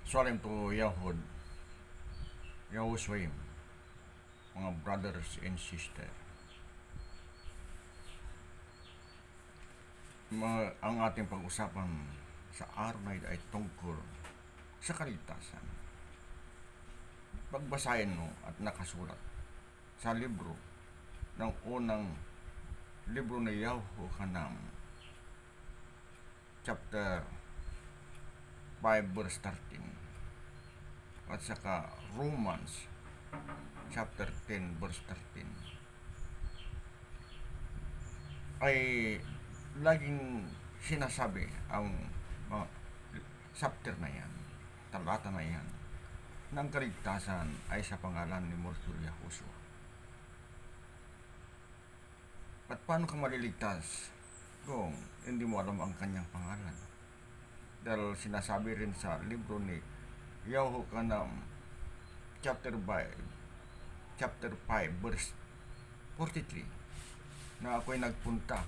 Salim to Yahud, Yahushua, mga brothers and sisters. Ang ating pag-usapan sa araw na ito ay tungkol sa kaligtasan. Pagbasahin mo at nakasulat sa libro ng unang libro ni Yahuhanam, chapter 5 verse 13, at saka Romans chapter 10 verse 13, ay laging sinasabi ang mga chapter na yan, talata na yan, ng kaligtasan ay sa pangalan ni Mortul Yahushua. At paano ka maliligtas kung hindi mo alam ang kanyang pangalan? Dahil sinasabi rin sa libro ni Yahuhanam chapter 5 verse 43 na ako'y nagpunta,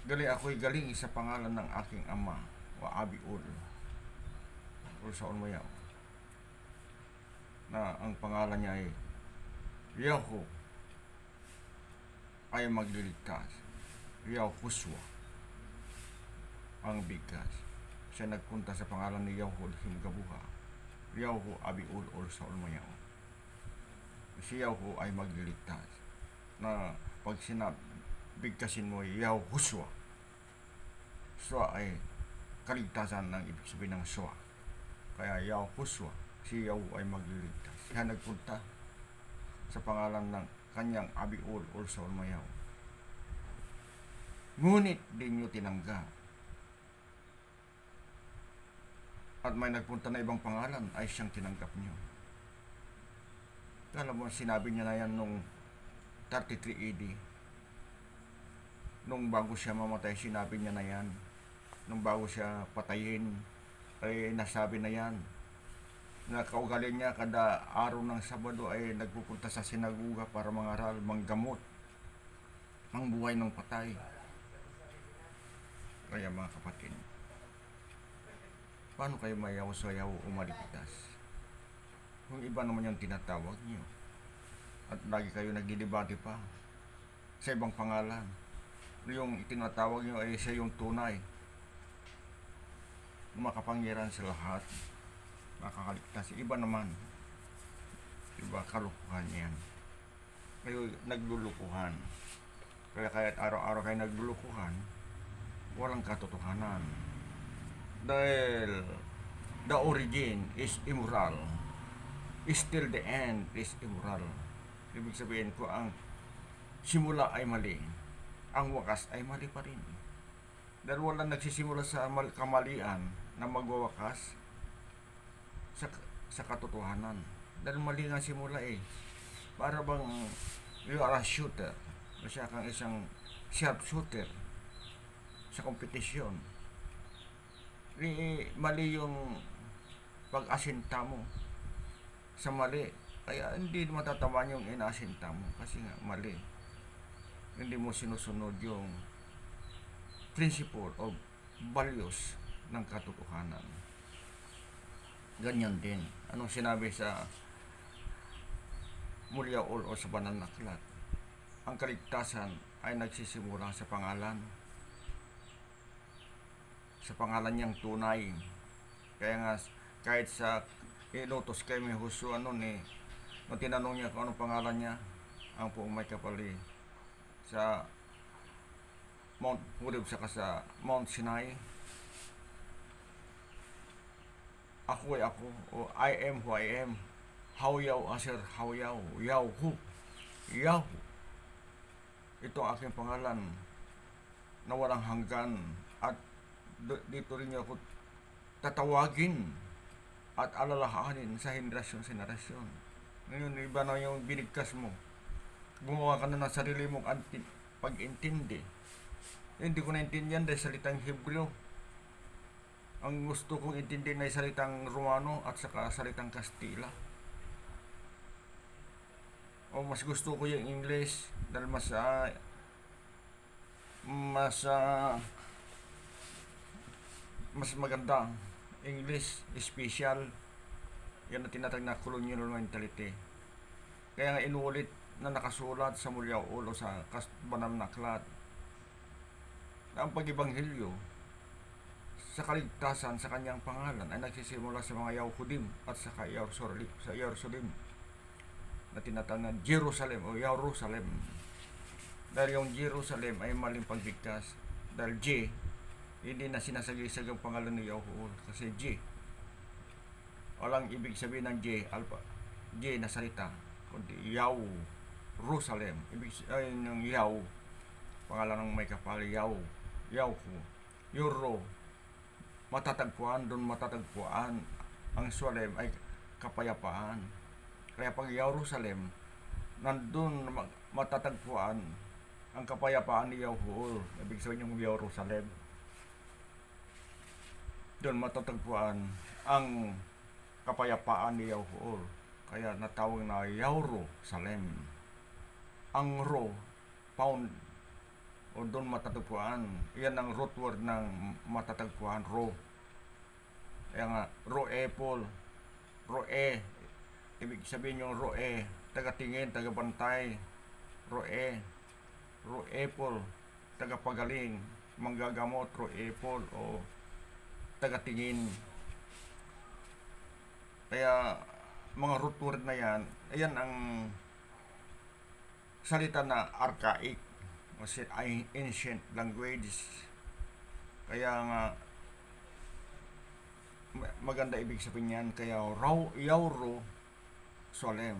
ako'y galing sa pangalan ng aking ama o Abiul o sa Ulmayaw, na ang pangalan niya ay Yahu ay magliligtas, Yahushua ang bigkas. Siya nagpunta sa pangalan ni Yahu Himgabuha, Yahu Abiul o sa Ulmayaw. Si Yahu ay magliligtas, na pag bigkasin mo Yahushua, Shua ay kaligtasan ng ibig sabihin ng Shua. Kaya Yahushua, si Yahu ay magliligtas. Siya nagpunta sa pangalan ng kanyang Abiul o sa Ulmayaw. Ngunit di nyo tinanggap. At may nagpunta na ibang pangalan ay siyang tinanggap nyo. Alam mo, sinabi niya na yan nung 33 AD. Nung bago siya mamatay, sinabi niya na yan. Nung bago siya patayin, ay nasabi na yan. Nakaugali niya, kada araw ng Sabado ay nagpupunta sa sinaguga para mangaral, manggamot ang buhay ng patay. Kaya mga kapatid, paano kayo mayaw sa yaw o maligtas? Kung iba naman yung tinatawag niyo, at lagi kayo nagdidebate pa sa ibang pangalan. Yung itinatawag niyo ay siya yung tunay, makapangyarihan sa lahat, makakaligtas. Iba naman, iba, kalukuhan yan. Kayo naglulukuhan. Kaya kahit araw-araw kayo naglulukuhan, walang katotohanan. Dahil the origin is immoral, still the end is immoral. Ibig sabihin ko, ang simula ay mali, ang wakas ay mali pa rin. Dahil walang nagsisimula sa kamalian na magwawakas sa katotohanan. Dahil mali nga simula eh. Para bang you are a shooter, siya kang isang sharpshooter sa kompetisyon. Mali yung pag-asinta mo sa mali, kaya hindi matatamaan yung inaasinta mo kasi nga mali. Hindi mo sinusunod yung principle of values ng katotohanan. Ganyan din anong sinabi sa Mulyaul o sa Banal na Aklat. Ang kaligtasan ay nagsisimula sa pangalan niyang tunay. Kaya nga kahit sa inutos kay Joshua noon eh, nung tinanong niya kung anong pangalan niya, ang buong may kapali sa Mount Horeb saka sa Mount Sinai, ako ay ako, o I am who I am, Hawyaw Asher Hawyaw, Yahu, Yahu. Ito ang aking pangalan na walang hanggan, at dito rin niya ako tatawagin at alalahanin sa henerasyon. Ngayon, iba na yung binigkas mo. Gumawa ka na ng sarili mong pag-intindi. Hindi ko naintindihan dahil salitang Hebreo. Ang gusto kong intindihin ay salitang Romano at saka salitang Kastila. O mas gusto ko yung English dahil mas maganda English, special. Yan ang tinatag na colonial mentality. Kaya nga inulit na nakasulat sa Mulyaw Ulo sa Kasbanam na Aklat na ang pag-ibanghilyo sa kaligtasan sa kanyang pangalan ay nagsisimula sa mga Yahudim at sa Jerusalem na tinatawag na Jerusalem o Jerusalem. Dahil yung Jerusalem ay maling pagbigkas. Dahil J, hindi na sinasagisag ang pangalan ni Yahuwah kasi J. Walang ibig sabihin ng J, alpha, J na salita, kundi Jerusalem. Ibig sabihin ng Yaw, pangalan ng may kapal, Yaw, Euro, matatagpuan, doon matatagpuan. Ang Salem ay kapayapaan. Kaya pag Jerusalem, nandun matatagpuan ang kapayapaan ni Yahuwah. Ibig sabihin yung Jerusalem. Doon matatagpuan ang kapayapaan ni Yahuwah. Kaya natawag na Jerusalem. Ang Ro, found, o doon matatagpuan. Yan ang root word ng matatagpuan, Ro. Kaya nga, Roepol, Roe, ibig sabihin yung Roe, taga-tingin, taga-bantay, Roepol, taga-pagaling, manggagamot, Roepol, o taga-tingin. Kaya, mga root word na yan, ayan ang salita na archaic, o ancient language. Kaya nga, maganda ibig sabihin yan. Kaya Yauro Solem,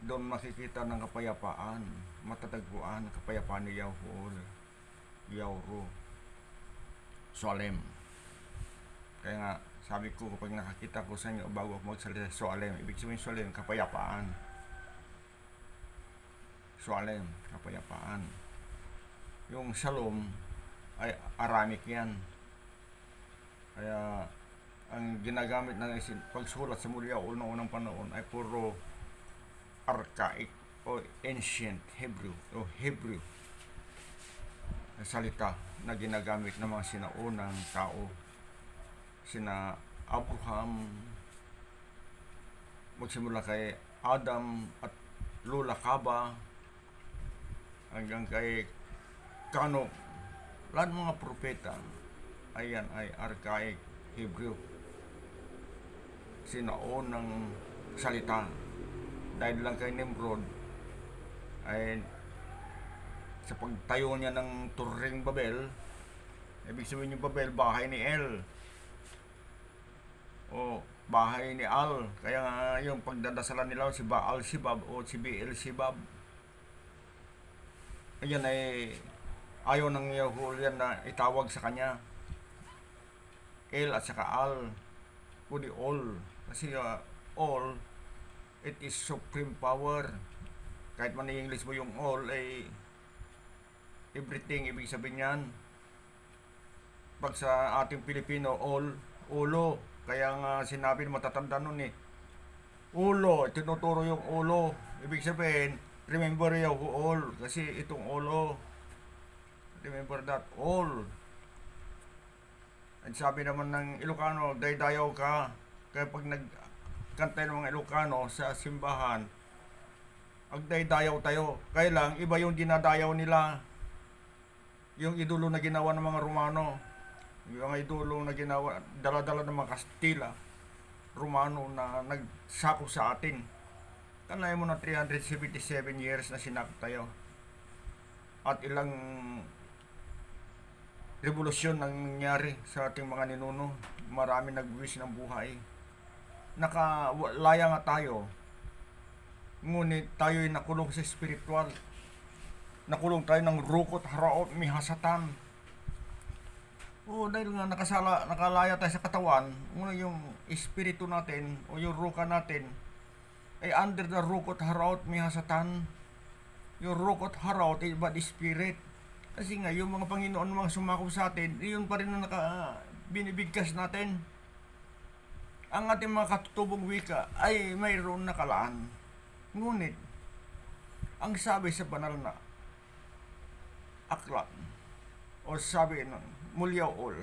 doon makikita ng kapayapaan, matatagpuan kapayapaan ni Yahuwah, Yauro Solem. Kaya nga sabi ko, kapag nakakita ko sa inyo bago ako magsalita Solem, ibig sabihin Solem, kapayapaan. Solem, kapayapaan. Yung Shalom ay Aramaic yan. Kaya ang ginagamit ng pagsulat sa Mulyaw noong unang panahon ay puro archaic o ancient Hebrew o Hebrew na salita na ginagamit ng mga sinaunang tao. Sina Abraham, magsimula kay Adam at Lula Kaba hanggang kay Kano, lahat ng mga propeta ayan ay archaic Hebrew, sinaunang salita. Dahil lang kay Nimrod ay sa pagtayo niya ng Turing Babel, ibig sabihin yung Babel, bahay ni El o bahay ni Al. Kaya nga yung pagdadasalan nila si Baal Sibab o si Biel Sibab, ayan ay ayaw ng Yahuwah na itawag sa kanya El at saka Al, kundi All. Kasi All, it is supreme power. Kahit man i-English mo yung All ay everything, ibig sabihin yan. Pag sa ating Pilipino, All, ulo. Kaya nga sinabi, matatanda nun ulo, tinuturo yung ulo. Ibig sabihin, remember yung all, kasi itong ulo, remember that, all. At sabi naman ng Ilocano, daydayaw ka. Kaya pag nagkanta ng mga Ilocano sa simbahan, agdaydayaw tayo. Kaya lang, iba yung dinadayaw nila. Yung idolo na ginawa ng mga Romano. Yung idolo na ginawa, dala-dala ng mga Kastila, Romano na nagsako sa atin. Kanay mo na 377 years na sinakop tayo. At ilang revolusyon ang nangyari sa ating mga ninuno. Marami nagbuwis ng buhay. Nakalaya nga tayo. Ngunit tayo'y nakulong sa spiritual. Nakulong tayo ng rukot, haraot, mihasatan. Dahil nga nakalaya tayo sa katawan, yung espiritu natin o yung ruka natin ay under the rukot, haraot, mihasatan. Yung rukot, haraot ay bad spirit. Kasi nga, yung mga Panginoon, mga sumakop sa atin, yun pa rin na binibigkas natin. Ang ating mga katutubong wika ay mayroon nakalaan. Ngunit, ang sabi sa banal na aklat, o sabi ng Mulyaw Ol,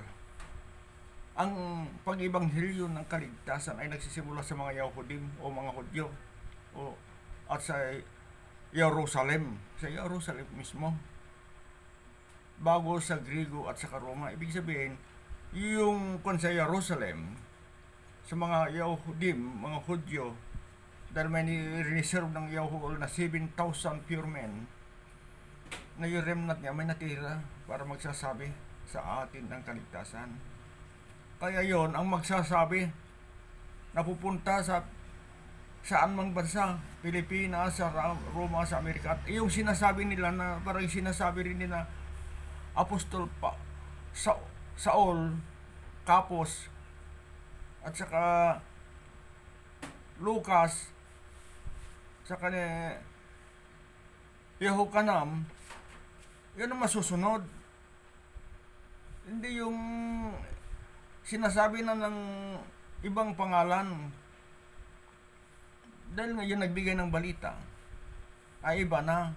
Ang pag-ibanghelyo ng kaligtasan ay nagsisimula sa mga Yahudim o mga Hudyo o at sa Jerusalem, sa Jerusalem mismo, bago sa Griego at sa Roma. Ibig sabihin, yung kung sa Jerusalem, sa mga Yahudim, mga Hudyo, dahil may reserve ng Yahuwah na 7,000 pure men, na yung remnant niya may natira para magsasabi sa atin ng kaligtasan. Kaya yon ang magsasabi na pupunta sa saan mang bansa, Pilipinas, sa Roma, sa Amerika. At yung sinasabi nila na parang sinasabi rin nila Apostol pa Saul, Kapos, at saka Lucas, saka ni Yehokanam, yun ang masusunod. Hindi yung sinasabi na ng ibang pangalan. Dahil ngayon nagbigay ng balita ay iba na.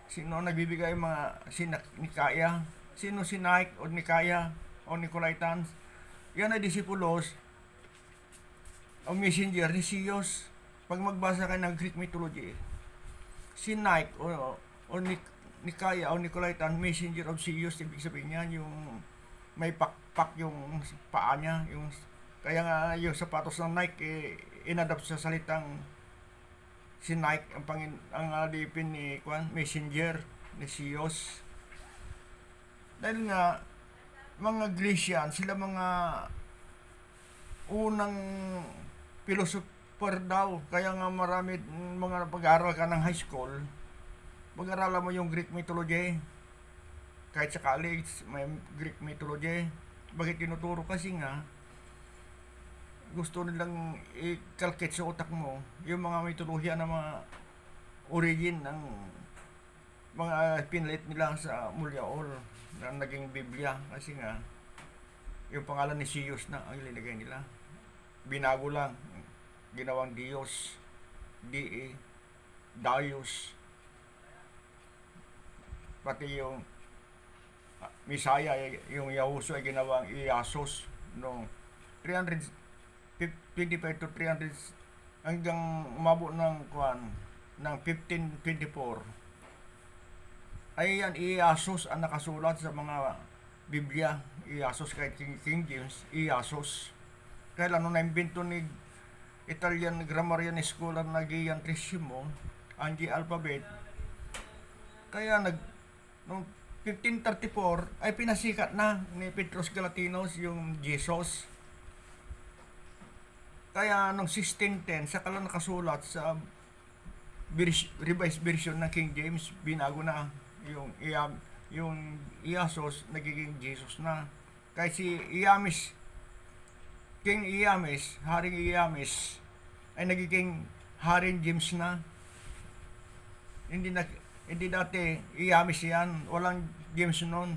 Sino nagbibigay mga Nikaya? Sino si Nike o Nikaya o Nicolaitans? Yan ay disipulos o messenger ni Siyos. Pag magbasa kayo ng Greek mythology, si Nike o Nikaya o Nicolaitan, messenger of Siyos, ibig sabihin niya yung may pakpak yung paa niya, yung kaya nga yung sapatos ng Nike inadapt sa salitang si Nike ang alipin ni messenger ni Siyos. Dahil nga mga Grecian, sila mga unang philosopher daw. Kaya nga marami mga pag-aaral ka ng high school, pag-aralan mo yung Greek mythology. Kahit sa college, may Greek mythology. Bakit tinuturo? Kasi nga, gusto nilang i-calculate sa utak mo yung mga mitolohiya na mga origin ng mga pinalit nila sa Mulyaol na naging Biblia. Kasi nga, yung pangalan ni Siyos na ang ilinagay nila. Binago lang, ginawang Diyos, D.E., Darius, pati yung Misaya, yung Yahuso ay ginawang Iasos noong 325 to 300 hanggang umabot ng 1524. Ay yan, Iasos ang nakasulat sa mga Biblia. Iasos kahit King James, Iasos. Kaya lang nung naimbento ni Italian grammarian scholar na Gian Trissimo ang G alphabet, kaya noong 1534 ay pinasikat na ni Petros Galatinos yung Jesus. Kaya noong 1610 saka lang nakasulat sa revised version ng King James, binago na yung Iasos, nagiging Jesus na. Kaya si Iamis, King Iamis, Haring Iamis ay nagiging Haring James na. Hindi dati Iamis yan, walang James noon.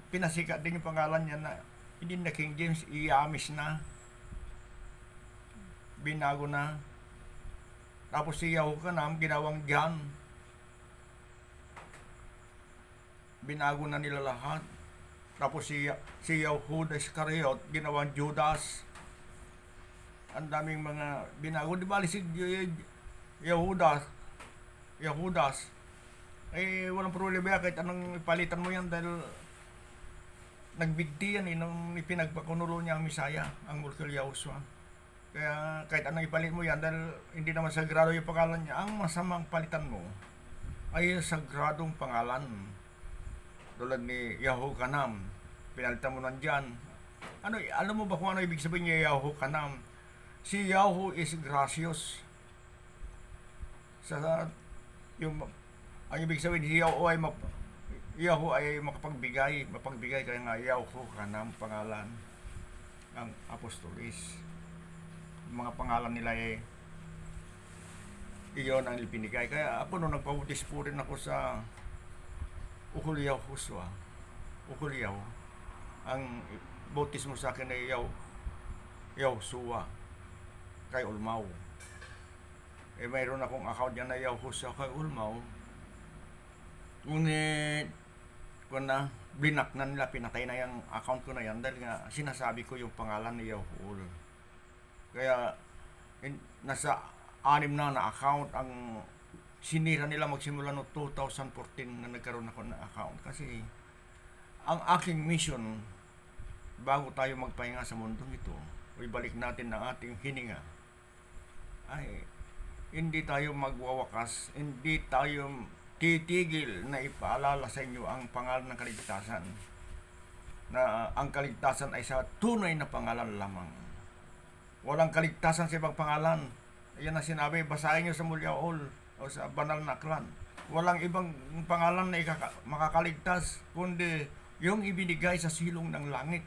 Pinasikat din yung pangalan niya na hindi na King James, Iamis na. Binago na. Tapos si Yehokanam ginawang John. Binago na nila lahat. Tapos si Yehuda Iscariot ginawang Judas. Ang daming mga binago. Di ba si Yehudas eh walang problema kahit anong palitan mo yan dahil nagbigti yan nung ipinagpakunulo niya ang Misaya, ang Mulkul Yahushua. Kaya kahit anong ipalit mo yan dahil hindi naman sagrado yung pangalan niya, ang masamang palitan mo ay sagradong pangalan. Tulad ni Yehokanam, pinalitan mo nandyan. Alam mo ba kung ano ibig sabihin niya Yehokanam? Si Yahu is gracious. Ang ibig sabihin, Yahu ay mapagbigay, kaya nga Yehokanam pangalan ng apostolis. Mga pangalan nila iyon ang ipinigay. Kaya ako nung nagpabutis po rin ako sa Ukulyaw Huswa, Ukulyaw, ang bautismo sa akin ay Yahusuwa kay Ulmaw. Mayroon akong account yan na Yahusuwa kay Ulmaw. Ngunit blinak na nila, pinatay na yung account ko na yan dahil nga sinasabi ko yung pangalan ni Yahoo. Kaya nasa 6 na account ang sinira nila magsimula no 2014 na nagkaroon ako ng account. Kasi ang aking mission bago tayo magpahinga sa mundong ito, o ibalik natin ang ating hininga, ay hindi tayo magwawakas, hindi tayo titigil na ipaalala sa inyo ang pangalan ng kaligtasan, na ang kaligtasan ay sa tunay na pangalan lamang. Walang kaligtasan sa ibang pangalan. Yan ang sinabi, basahin nyo sa Mulyaol o sa banal na aklat. Walang ibang pangalan na makakaligtas kundi yung ibinigay sa silong ng langit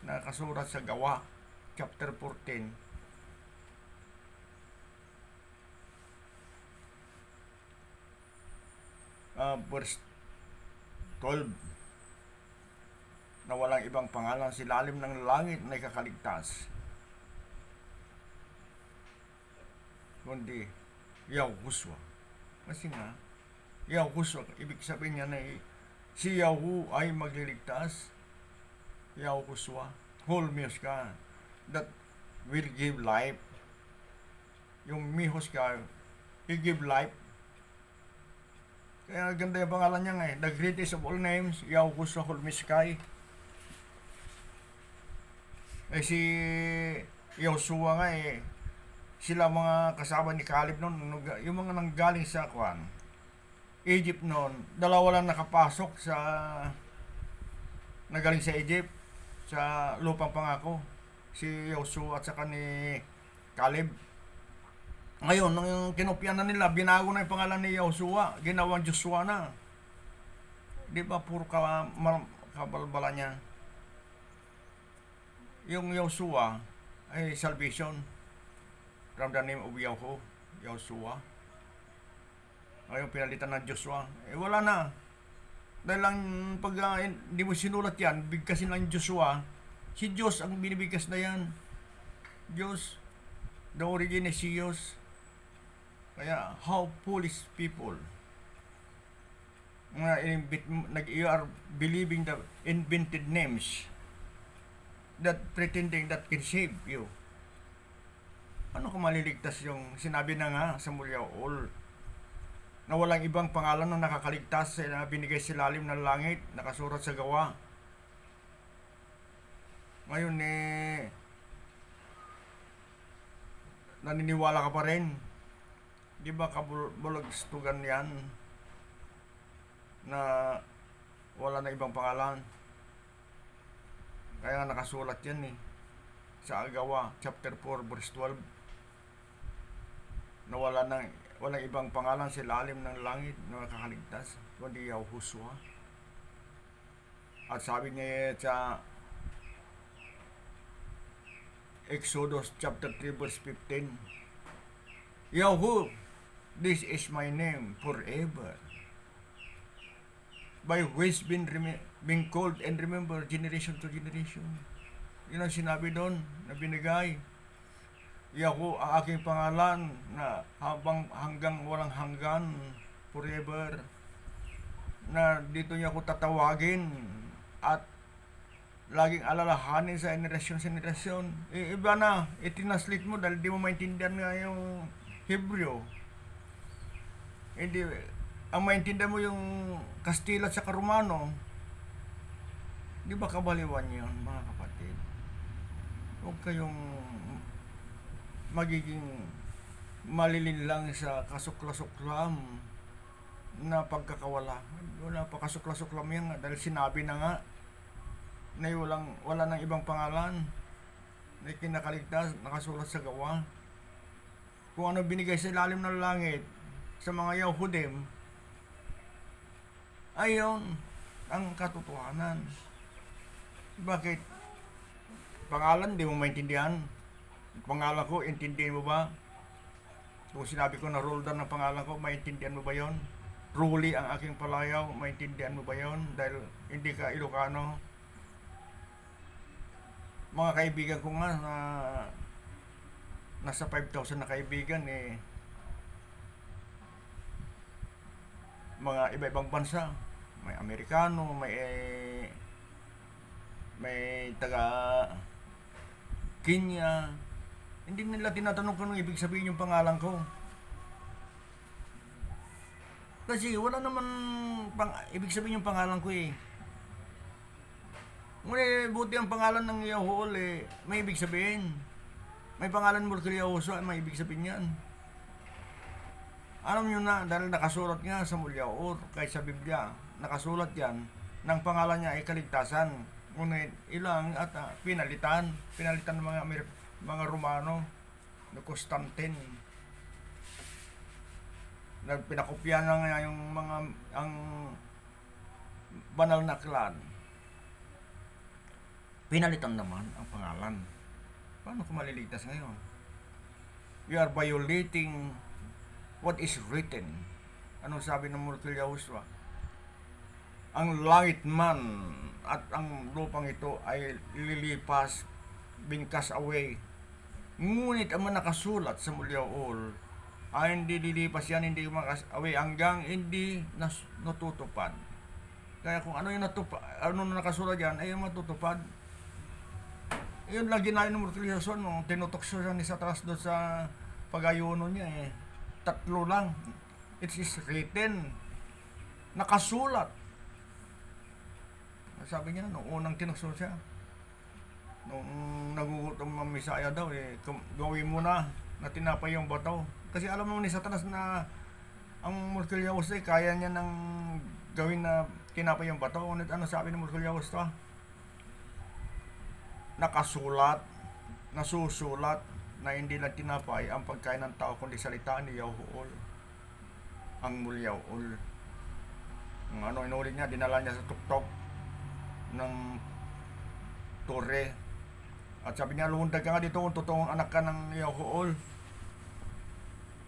na kasulat sa Gawa chapter 14 verse 12, na walang ibang pangalan sa ilalim ng langit na ikakaligtas kundi Yahushua. Kasi nga Yahushua, ibig sabihin niya na si Yahoo ay magliligtas. Yahushua, Holmios ka, that will give life. Yung Mihos ka, he give life. Kaya ganda yung pangalan niya nga the greatest of all names, Yahushua Holmiskay. Si Yoshua nga sila mga kasama ni Caleb noon, yung mga nanggaling sa Egypt noon, dalawa lang nakapasok sa nagaling sa Egypt sa lupang pangako, si Yoshua at saka ni Caleb. Ngayon, nung kinopya na nila, binago na yung pangalan ni Yoshua, ginawang Joshua na. Di ba puro kabalbala niya? Yung Yoshua ay salvation from the name of Yahoo, Yoshua. Ngayon, pinalitan ng Joshua. Wala na. Dahil lang, pag hindi mo sinulat yan, bigkasin lang Joshua, si Diyos ang binibigkas na yan. Diyos, the origin is Diyos. Kaya, how foolish people you are believing the invented names that pretending that can save you. Ano kung maliligtas yung sinabi na nga sa Mulyaol na walang ibang pangalan na nakakaligtas na binigay sa ilalim ng langit, nakasurat sa Gawa. Ngayon naniniwala ka pa rin. Di ba kabulagstugan yan na wala na ibang pangalan? Kaya nakasulat yan sa Gawa chapter 4 verse 12 na walang ibang pangalan sa ilalim ng langit na nakakaligtas kundi Yahushua. At sabi niya sa Exodus chapter 3 verse 15, Yahoo, this is my name forever, by which being called and remembered generation to generation. Yun ang sinabi doon na binigay. Yahoo ang aking pangalan na hanggang walang hanggan, forever, na dito niya ako tatawagin at laging alalahanin sa generasyon. Iba na, itinaslit mo dahil di mo maintindihan nga yung Hebrew. Hindi, ang maintindihan mo yung Kastila at saka Romano. Di ba kabaliwan yun, mga kapatid? Huwag kayong magiging malilinlang sa kasukla-suklam na pagkakawala. Wala pa kasukla-suklam yan nga dahil sinabi na nga na wala nang ibang pangalan na kinakaligtas, nakasulat sa Gawa. Kung ano binigay sa ilalim ng langit sa mga Yahudim, ayon ang katotohanan. Bakit? Pangalan, di mo maintindihan. Pangalan ko, intindihan mo ba? Kung sinabi ko na Roldan ang pangalan ko, maintindihan mo ba yon? Ruli ang aking palayaw, maintindihan mo ba yon? Dahil hindi ka Ilocano. Mga kaibigan ko nga na nasa 5,000 na kaibigan mga iba-ibang bansa, may Amerikano, may taga Kenya. Hindi nila tinatanong kung ano ibig sabihin yung pangalan ko. Kasi wala naman ibig sabihin yung pangalan ko eh. Ngunit buti ang pangalan ng Yahuol eh, may ibig sabihin. May pangalan Mulkil Yahuso, may ibig sabihin yan. Alam nyo na, dahil nakasulat nga sa Mulyaor, kahit sa Biblia, nakasulat yan, ng pangalan niya ay kaligtasan. Ngunit ilang at pinalitan ng mga Romano, ni Constantine. Pinakopya na nga yung ang banal na aklat. Pinalitan naman ang pangalan. Paano ko maliligtas ngayon? You are violating what is written. Ano sabi ng Mulkil Yahushua? Ang langit man at ang lupang ito ay lilipas, being cast away. Ngunit ang nakasulat sa Mulyaol ay hindi lilipas yan, hindi makas away hanggang hindi natutupad. Kaya kung ano yung nakasulat yan ay matutupad. Yun lang ginaya ng Mulkil Yahushua nung tinutokso siya ni Satanas doon sa pag-ayuno niya eh. 3 lang. It is written. Nakasulat. Sabi niya, nung unang tinukso siya, nung nagugutom ang Misaya daw, eh, gawin mo na tinapay yung bato. Kasi alam mo ni Satanas na ang Mulkil Yahushua, kaya niya nang gawin na tinapay yung bato. Ngunit ano sabi ng Mulkil Yahushua? Nakasulat, nasusulat, na hindi lang tinapay ang pagkain ng tao kundi salita ni Yahuol, ang Mulyaol. Ang inulit niya, dinala niya sa tuktok ng tore at sabi niya, lumundag ka nga dito kung totoong anak ka ng Yahuol,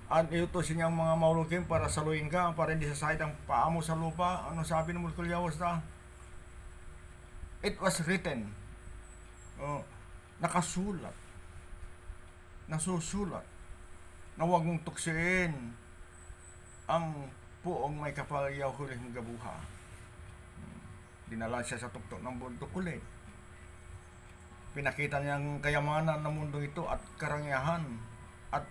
at iutosin niya ang mga maulukim para saluhin ka, para hindi sasahit ang paa mo sa lupa. Ano sabi ng Mulkil Yahushua? It was written. Nakasulat, nasusulat na huwag mong tuksiin ang puong may kapal Yahuling gabuha. Dinala siya sa tuktok ng bundok ulit. Pinakita niya ang kayamanan ng mundo ito at karangyaan at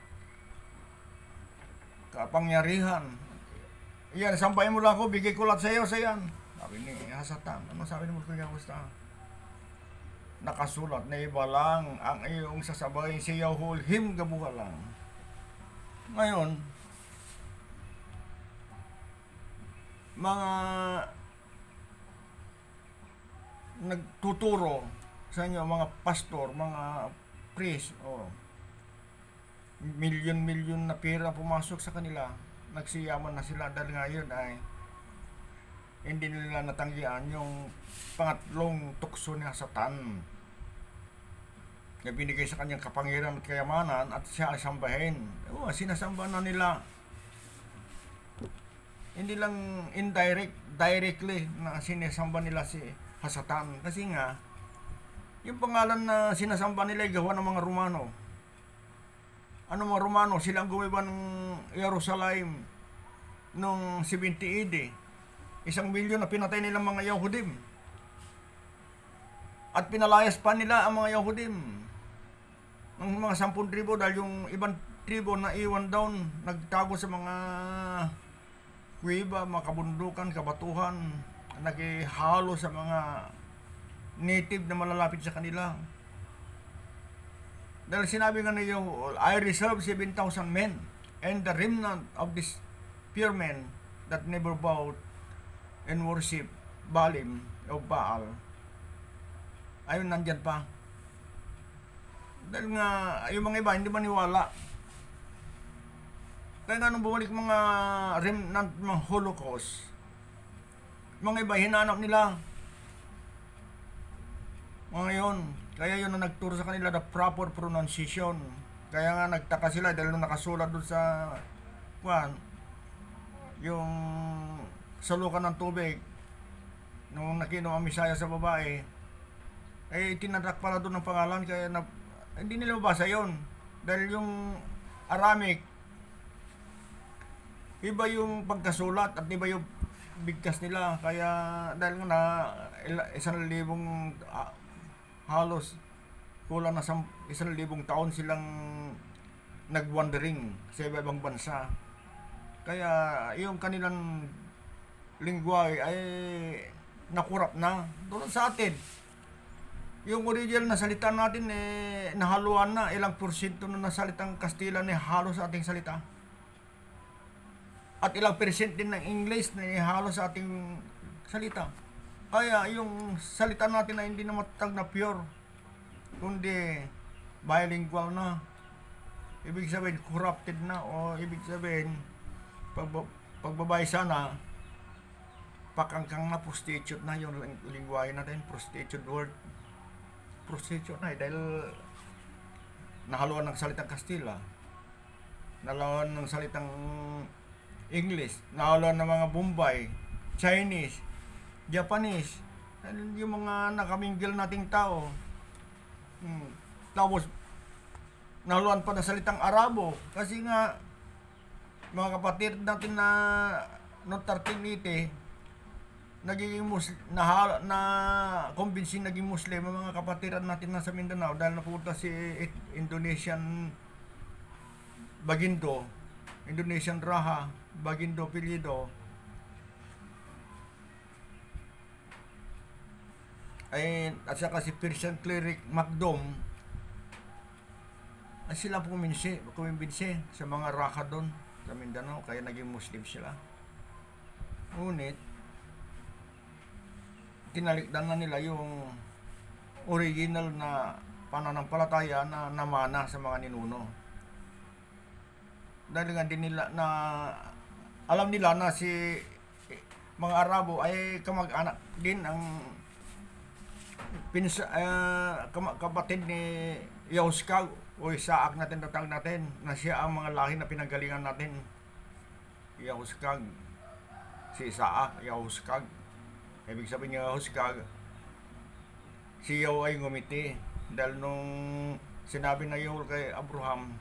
kapangyarihan. Yan, sampayin mo lang ako, bigay ko lahat sa iyo, sa yan. Sabi ni Hasatan. Ano sabi ni Mulkil Yahushua? Nakasulat na iba lang ang iyong sasabay, si Yahuol him gabuha lang. Ngayon, mga nagtuturo sa inyo, mga pastor, mga priest, milyon-milyon na pera pumasok sa kanila, nagsiyaman na sila dahil ngayon ay hindi nila natanggihan yung pangatlong tukso ni Satan na binigay sa kanyang kapangyarihan at kayamanan at siya ay sambahin. Sinasamba na nila. Hindi lang directly na sinasamba nila si Satan. Kasi nga, yung pangalan na sinasamba nila ay gawa ng mga Romano. Ano mga Romano? Sila ang gumiba ng Jerusalem noong 70 AD. 1 milyon na pinatay nilang mga Yahudim. At pinalayas pa nila ang mga Yahudim ng mga 10,000 dahil yung ibang tribo na iwan down, nagtago sa mga kuweba, mga kabundukan, kabatuhan, naghihalo sa mga native na malalapit sa kanila. Dahil sinabi nga ni Yahuol, I reserve 7,000 men and the remnant of these pure men that never bowed and worship Baalim o Baal. Ayun, nandyan pa. Dahil nga, yung mga iba hindi maniwala. Kaya nga nung bumalik mga remnant, mga Holocaust, mga iba hinanap nila. Ngayon, kaya yun na nagturo sa kanila the proper pronunciation. Kaya nga nagtaka sila dahil nung nakasulat doon sa yung salukan ng tubig nung nakinom ang Misaya sa babae, eh tinadak pala doon ng pangalan, kaya hindi nila mabasa yon dahil yung Aramic iba yung pagkasulat at iba yung bigkas nila. Kaya dahil nga na 1,000 halos kulang na 1,000 taon silang nag-wandering sa iba-ibang bansa. Kaya yung kanilang lingwahe ay nakurap na. Tulad sa atin, yung original na salita natin nahaluan na. Ilang porsyento na salitang Kastila na halo sa ating salita. At ilang percent din ng English na halo sa ating salita. Kaya yung salita natin na hindi na matatag na pure, kundi bilingual na. Ibig sabihin corrupted na, o ibig sabihin pagbabaysa na, pakangkang na, prostitute na yung lingwahe natin. Prostitute word, prostitute na dahil nahaluan ng salitang Kastila, nahaluan ng salitang English, nahaluan ng mga Bombay, Chinese, Japanese, yung mga nakaminggil nating tao. Tapos nahaluan pa ng salitang Arabo, kasi nga mga kapatid natin na noong 1380 naging na convincing naging Muslim ang mga kapatiran natin nasa Mindanao dahil napunta si Indonesian Bagindo, Indonesian Raha, Bagindo Pilido, ay at saka si Persian Cleric Macdom, ay sila kumimbinsi sa mga Raha doon sa Mindanao, kaya naging Muslim sila. Ngunit tinalikdan na nila yung original na pananampalataya na namana sa mga ninuno. Dahil nga din nila na alam nila na si mga Arabo ay kamag-anak din ang kapatid ni Yahushua o Isaac natin tatawag natin, na siya ang mga lahi na pinanggalingan natin. Yahushua, si Isaac, Yahushua. Ibig sabihin niya Yahushua, si Yahu ay ngumiti dahil nung sinabi na Yahu kay Abraham,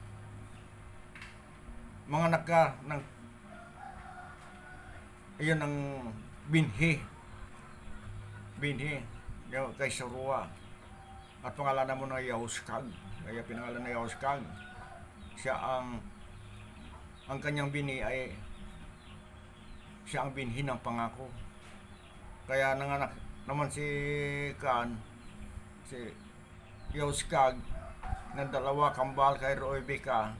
mga anak ka ng iyon ang binhi kay Sarua, at pangalanan mo na Yahushua, kaya pinangalan na Yahushua. Siya ang kanyang binhi ay siya ang binhi ng pangako. Kaya nanganak naman si Yahushua ng dalawa kambal kay Rebecca,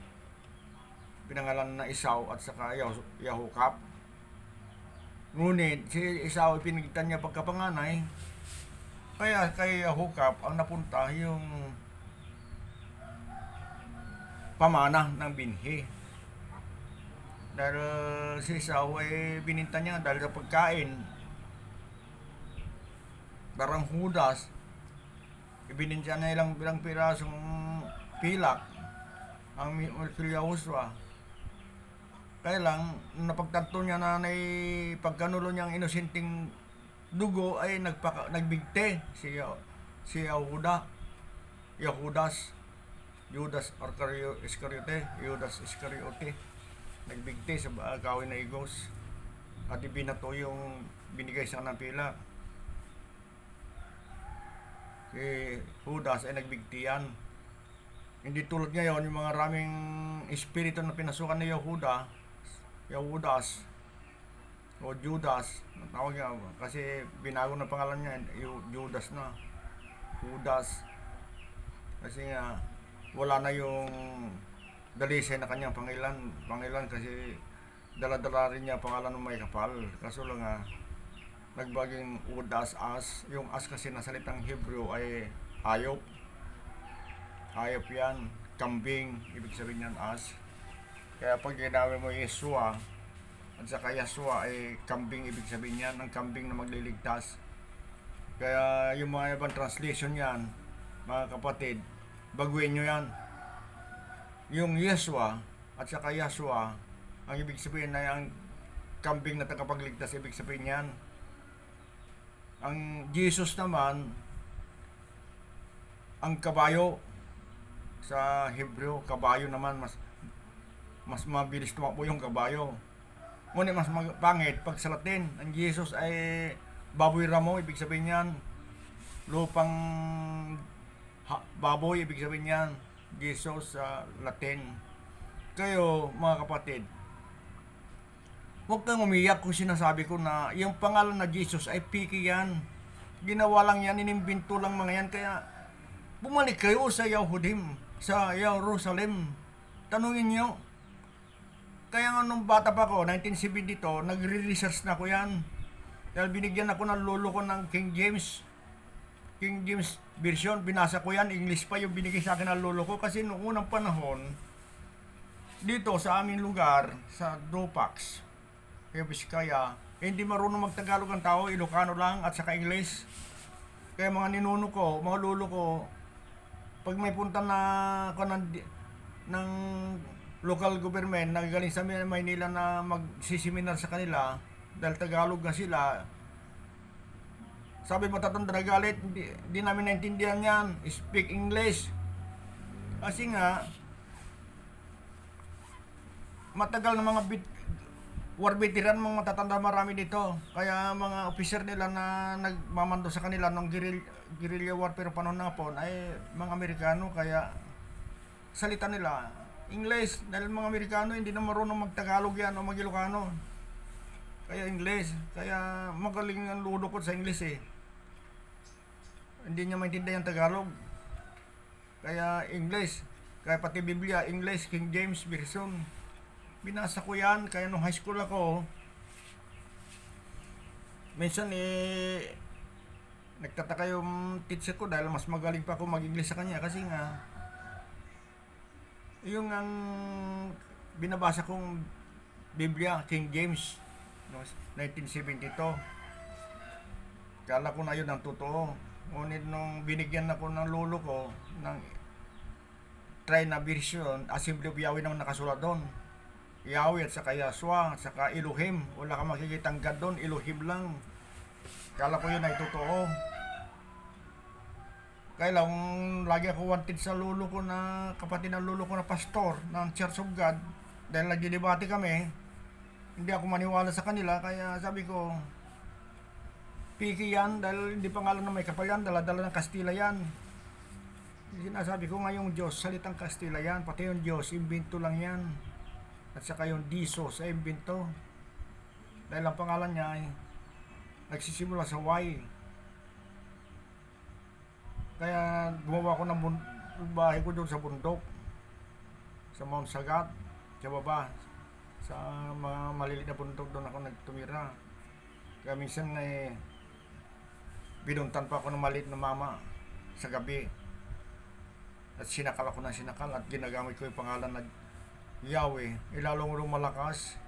pinangalan na Esau at saka Yahukap. Ngunit si Esau pinigtan niya pagkapanganay, kaya kay Yahukap ang napunta yung pamana ng binhi. Dahil si Esau ay bininta niya dahil sa pagkain. Parang Judas, ibininta niya ilang pirasong pilak ang Yahushua. Kaya lang, napagtanto niya na pagkanulo niyang inosenteng dugo ay nagbigte si Judas Iscariote, nagbigte sa kawin na igos at ibinato yung binigay sa kanang pila. Si Judas ay nagbigtiyan. Hindi tulad ngayon yung mga raming espiritu na pinasukan ni Judas o Judas, tawag niya kasi binago na pangalan niya, Judas na, kasi nga wala na yung dalisay na kanyang pangilan kasi dala-dala rin niya pangalan ng may kapal. Kaso lang nga nagbaging Judas as, yung as kasi na salitang Hebrew ay hayop yan, kambing, ibig sabihin yan as. Kaya pag ginamit mo Yeshua at saka Yeshua ay kambing, ibig sabihin yan, ang kambing na magliligtas. Kaya yung mga ibang translation yan, mga kapatid, baguhin nyo yan. Yung Yeshua at saka Yeshua, ang ibig sabihin na ang kambing na tagapagligtas, ibig sabihin yan. Ang Jesus naman, ang kabayo sa Hebrew, kabayo naman, mas mabilis tumakbo yung kabayo. Ngunit mas pangit pag sa Latin. Ang Jesus ay baboy ramo, ibig sabihin yan. Lupang baboy, ibig sabihin yan. Jesus sa Latin. Kayo, mga kapatid, huwag kang umiyak kung sinasabi ko na yung pangalan na Jesus ay piki yan. Ginawa lang yan, inimbento lang mga yan. Kaya bumalik kayo sa Yahudim, sa Jerusalem. Tanungin nyo. Kaya nga nung bata pa ko, 1972, nagre-research na ko yan. Dahil binigyan ako ng lolo ko ng King James version. Binasa ko yan, English pa yung binigay sa akin ng lolo ko. Kasi noong unang panahon, dito sa aming lugar, sa Dupax, Biskaya, hindi marunong magtagalog ang tao, Ilocano lang at saka English. Kaya mga ninuno ko, mga lolo ko, pag may punta na ako ng local government nagagaling sa Maynila na magsiseminar sa kanila dahil Tagalog na sila, sabi matatanda na galit, hindi namin naintindihan yan, speak English. Kasi nga matagal na mga war veteran, mga matatanda marami dito, kaya mga officer nila na nagmamando sa kanila ng guerrilla warfare panahon na po ay mga Amerikano, kaya salita nila English dahil mga Amerikano hindi na marunong magtagalog yan o mag-Ilocano, kaya English. Kaya magaling ang lulo ko sa English hindi niya maintindihan ang Tagalog, kaya English. Kaya pati Biblia English, King James version, binasa ko yan. Kaya nung high school ako, minsan nagtataka yung teacher ko dahil mas magaling pa ako mag-English sa kanya, kasi nga yung ang binabasa kong Biblia, King James, no, 1972. Kala ko na yun ang totoo. Ngunit nung binigyan ako ng lolo ko ng try na version, Assembly of Yahweh naman nakasulat doon. Yahweh at saka Yahshua at saka Elohim. Wala kang makikitang God doon, Elohim lang. Kala ko yun ay totoo. Kaya lang, lagi ako wanted sa lolo ko na, kapatid ng lolo ko na pastor ng Church of God. Dahil nagdidebate kami, hindi ako maniwala sa kanila, kaya sabi ko, piki yan, dahil hindi pa nga lang na may kapal yan, dala-dala ng Kastila yan. Sinasabi ko nga yung Diyos, salitang Kastila yan, pati yung Diyos, imbento lang yan. At saka yung Disos ay imbento. Dahil ang pangalan niya ay nagsisimula sa Y. Kaya gumawa ko ng bahay ko doon sa bundok, sa Mount Sagat, sa baba, sa mga maliliit na bundok, doon ako nagtumira. Kaya minsan binuntan pa ako ng maliit na mama sa gabi. At sinakal ako ng sinakal at ginagamit ko yung pangalan na Yahweh. Ilalong lumalakas.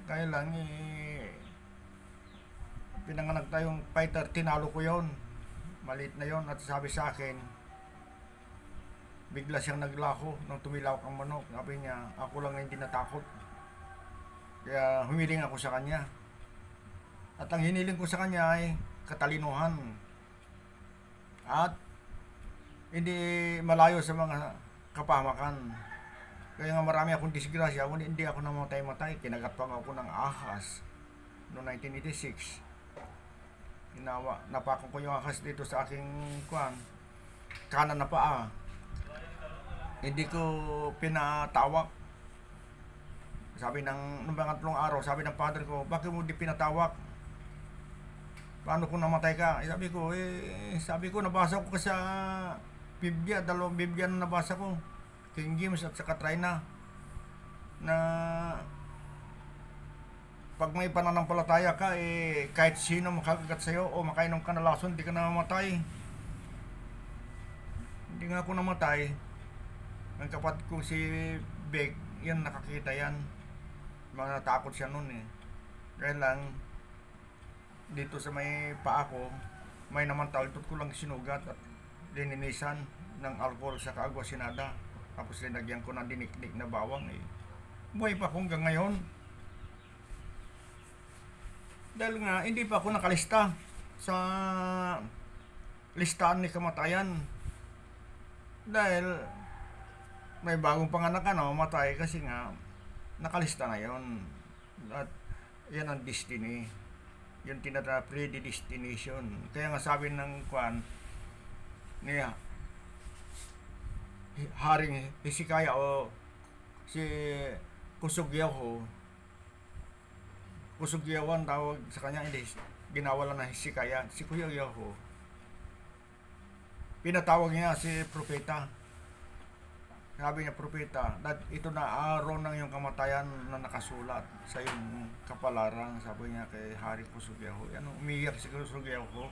Kaya lang pinanganak tayong fighter, tinalo ko yon. Maliit na yon, at sabi sa akin, bigla siyang naglako nang tumilawak ang manok. Sabi niya, ako lang hindi natakot. Kaya humiling ako sa kanya. At ang hiniling ko sa kanya ay katalinuhan. At hindi malayo sa mga kapamakan. Kaya nga marami akong disgrasya, hindi ako namatay-matay. Kinagat pa ako ng ahas noong 1986. Napakon ko yung ahas dito sa aking kanan na paa. Hindi ko pinatawak. Sabi nung pangatlong araw, sabi ng father ko, bakit mo di pinatawak? Paano kung namatay ka? Sabi ko, nabasa ko sa Biblia, dalawang Biblia na nabasa ko, King James at saka Trina, na pag may pananampalataya ka, kahit sino makakagat sa'yo o makainom ka na lason, hindi ka namamatay. Hindi nga ako namatay. Ang kapatid ko si Beck, yan, nakakita yan. Mga natakot siya nun Kaya lang, dito sa may paa ko, may naman taltot ko lang sinugat at lininisan ng alcohol sa agwa sinada. Tapos linagyan ko ng dinikdik na bawang buhay pa ako hanggang ngayon. Dahil nga, hindi pa ako nakalista sa listahan ni kamatayan. Dahil may bagong panganak matay, kasi nga nakalista na yon. At yan ang destiny. Yung tinatawag predestination. Kaya nga sabi ng Kwan niya, Haring Hezekiah o si Kusugyaho, Kusugyawan tawag sa kanya, hindi, ginawalan na Hezekiah, si Kusugyaho, pinatawag niya si propeta. Sabi niya, propeta, ito na araw ng iyong kamatayan na nakasulat sa iyong kapalaran. Sabi niya kay Hari Kusugyaho. Umiyak si Kusugyaho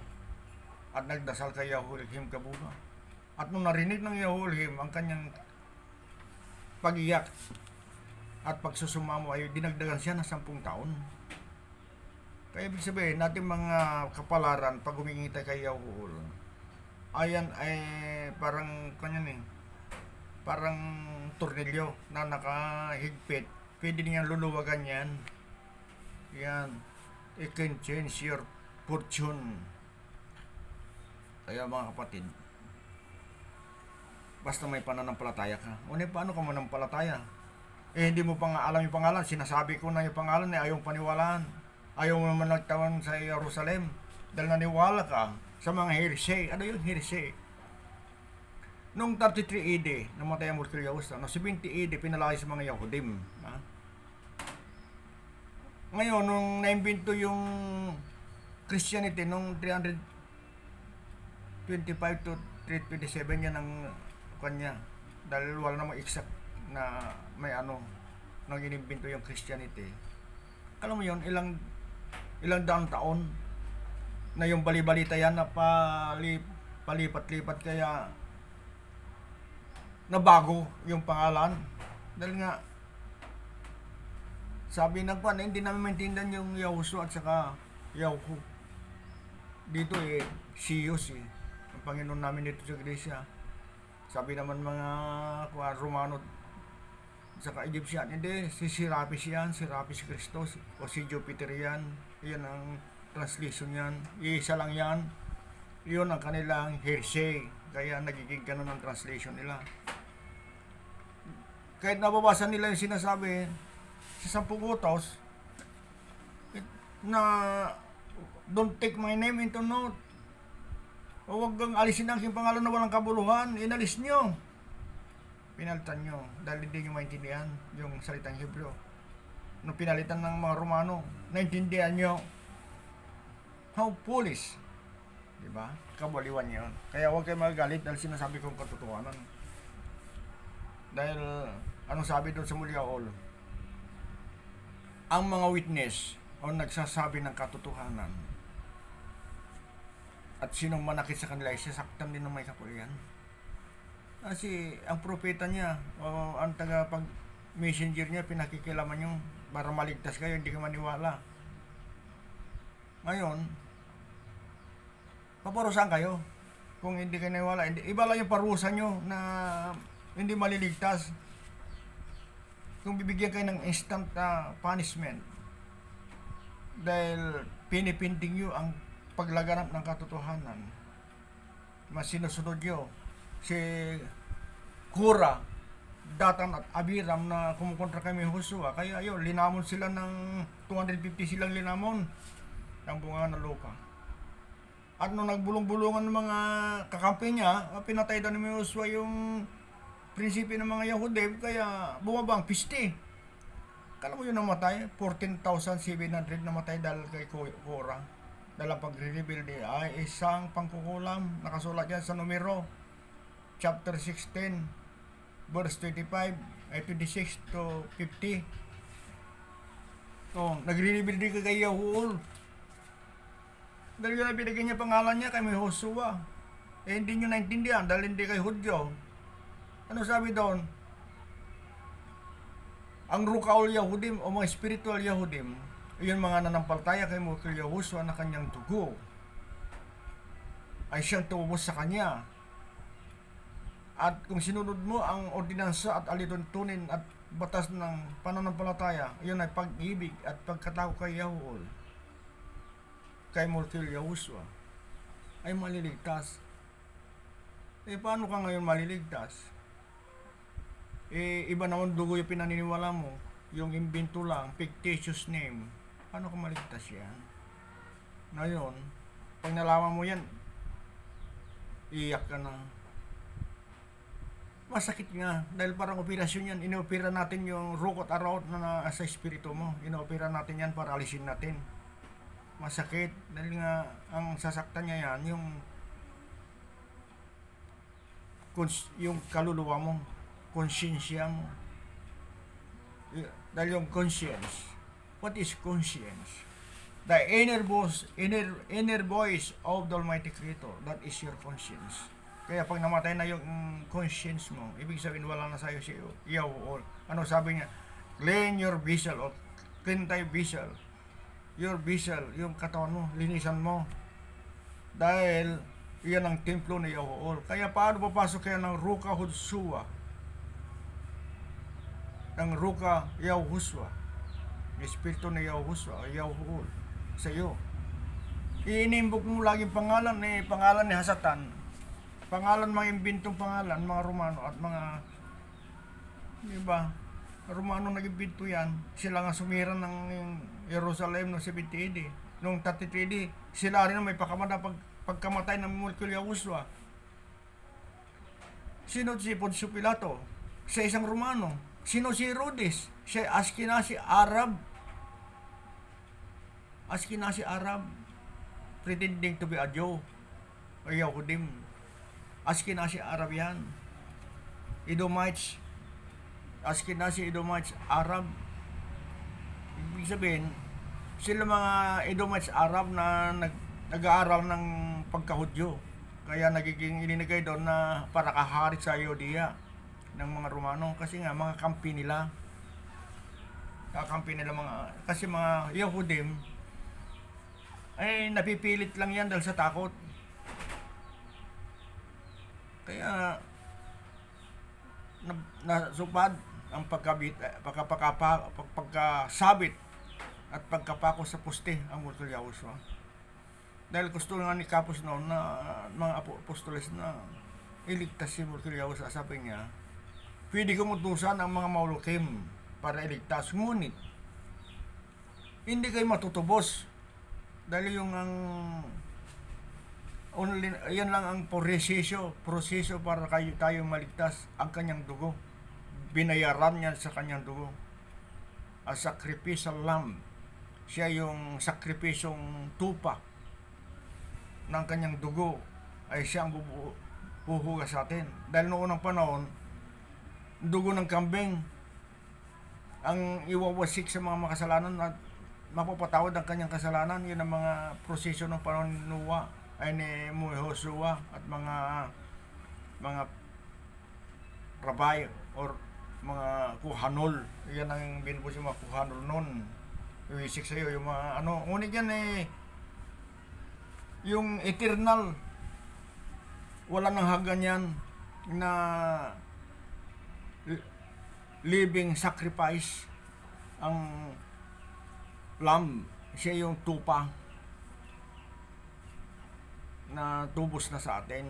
at nagdasal kay Yahuwah kabuga. At nung narinig ng Yahuwah ang kanyang pag-iyak at pagsusumamo, ay dinagdagan siya ng 10 taon. Kaya ibig sabihin, natin mga kapalaran, pag humingi tayo kay Yahuwah, ayan ay parang parang tornilyo na nakahigpit. Pwede niyang luluwagan yan. Yan. It can change your fortune. Kaya mga kapatid, basta may pananampalataya ka. Paano ka manampalataya? Hindi mo pa nga alam yung pangalan. Sinasabi ko na yung pangalan, ayaw paniwalaan. Ayaw mo naman nagtawan sa Jerusalem. Dahil naniwala ka sa mga heresy. Ano yung heresy? Noong 33 AD, namatay ang Mordecai, no, 70 AD, pinalaki sa mga Yahudim. Ha? Ngayon, nung naimbento yung Christianity, nung 325 to 327, yan ang kanya. Dahil wala namang exact na may nang inimbento yung Christianity. Alam mo yun, ilang daang taon na yung bali-balita yan na palipat-lipat, kaya nabago yung pangalan. Dahil nga sabi ng Kwan, hindi namin maintindihan yung Yahushua at saka Yahu. Dito Siyos ang Panginoon namin dito sa iglesia. Sabi naman mga Romano at saka Egyptian, hindi, si Serapis yan, Serapis Christos o si Jupiter yan. Yan ang translation yan. Isa lang yan. Yun ang kanilang heresy. Kaya nagiging ganun ang translation nila. Kahit nababasa nila yung sinasabi sa 10 utos na don't take my name into note, o huwag kang alisin ang aking pangalan na walang kabuluhan, inalis nyo, pinalitan nyo dahil hindi nyo maintindihan yung salitang Hebrew. Nung pinalitan ng mga Romano, naintindihan nyo. How foolish, diba? Kabaliwan yun. Kaya huwag kayo magagalit dahil sinasabi kong katotohanan. Dahil anong sabi doon sa Mulyaol? Ang mga witness o nagsasabi ng katotohanan at sinong manakit sa kanila ay sasaktan din ng may kapulian. Kasi ang propeta niya o ang tagapag messenger niya, pinakikilaman yung para maligtas kayo, hindi kayo maniwala. Ngayon, paparusahan kayo kung hindi kayo naniwala. Iba lang yung parusa nyo na hindi maliligtas. Kung bibigyan kayo ng instant punishment dahil pinipinting nyo ang paglaganap ng katotohanan, mas sinusunod nyo si Kura, Datan at Abiram na kumukontra kay Joshua. Kaya yun, linamon sila ng 250 silang linamon ng bunga ng lupa. At nung nagbulong-bulungan ng mga kakampi niya, pinatay daw ni Joshua yung prinsipyo ng mga Yahudi, kaya bumaba ang piste. Kala mo yun namatay? 14,700 namatay dahil kay Korah. Dahil ang pagre-rebuild ay isang pangkukulam. Nakasulat yan sa numero chapter 16 verse 25 ay 26 to 50. So, nagre-rebuild ka kay Yahuwah. Dahil yun ang binigyan niya pangalan niya kay Joshua. Hindi nyo naintindihan dahil hindi kay Hudyo. Ano sabi doon? Ang Rukaul Yahudim o mga spiritual Yahudim, yun mga nanampalataya kay Yahushua na kanyang dugo, ay siyang tumubos sa kanya. At kung sinunod mo ang ordinansa at alituntunin at batas ng pananampalataya, yun ay pag-ibig at pagkatao kay Yahuwah, kay Yahushua, ay maliligtas. Paano ka ngayon maliligtas? Iba naman dugo yung pinaniniwala mo. yung imbento lang, fictitious name, paano ka maligtas yan? Ngayon, pag nalaman mo yan, iyak ka na. Masakit nga, dahil parang operasyon yan. Inoopera natin yung root at root na sa espiritu mo. Inoopera natin yan para alisin natin. Masakit, dahil nga ang sasaktan niya yan, yung kaluluwa mo, konsyensya mo. Dahil yung conscience, what is conscience? The inner voice of the Almighty Creator, that is your conscience. Kaya pag namatay na yung conscience mo, ibig sabihin wala na sa'yo si Yahweh. Ano sabi niya? Clean your vessel, o clean tayo vessel. Your vessel, yung katawan mo, linisan mo. Dahil iyan ang templo ni Yahweh. Kaya paano papasok kayo ng Ruka Hudsua? Ng Ruka Yahushua. Espiritu ni Yahweh sa iyo. Iinimbok mo lagi pangalan ni Hasatan. Pangalan, mga imbintong pangalan, mga Romano at mga, di ba, Romano nag-imbento yan. Sila nga sumira ng Jerusalem noong 70 AD. Noong 33 AD, sila rin may pakamada pagkamatay ng Mulkul Yahushua. Sino si Poncio Pilato? Sa isang Romano. Sino si Herodes? Siya Ashkenazi Arab. Ashkenazi Arab. Pretending to be a Jew. O Yahudim. Ashkenazi Arab yan. Edomites. Ashkenazi Edomites Arab. Ibig sabihin, sila mga Edomites Arab na nag-aaral ng pagkahudyo. Kaya nagiging ininigay doon na para kahari sa Yodea ng mga Romano. Kasi nga, mga kampi nila. Kakampi nila kasi mga Yahudim, ay napipilit lang yan dahil sa takot. Kaya nasupad ang pagkasabit at pagkapako sa poste ang Mulkul Yahushua. Dahil gusto nga ni Kapos noon na mga apostoles na iligtas si Mulkul Yahushua. Sabi niya, pwede kumutusan ang mga maulukim para iligtas. Ngunit, hindi kayo matutubos. Dahil yung yan lang ang proseso para tayo maligtas, ang kanyang dugo. Binayaran niya sa kanyang dugo. A sacrificial lamb. Siya yung sakripisyong tupa ng kanyang dugo ay siya ang buhugas sa atin. Dahil noong unang panahon, dugo ng kambing ang iwawasik sa mga makasalanan at mapapatawad ang kanyang kasalanan. Yun ang mga proseso ng panahon ni Noah ay ni Joshua at mga rabay or mga kuhanol. Yan ang binubos yung mga kuhanol noon. Iwisik sa'yo yung mga ngunit yan yung eternal, wala nang hanggan yan na living sacrifice ang lamb. Siya yung tupa na tubos na sa atin.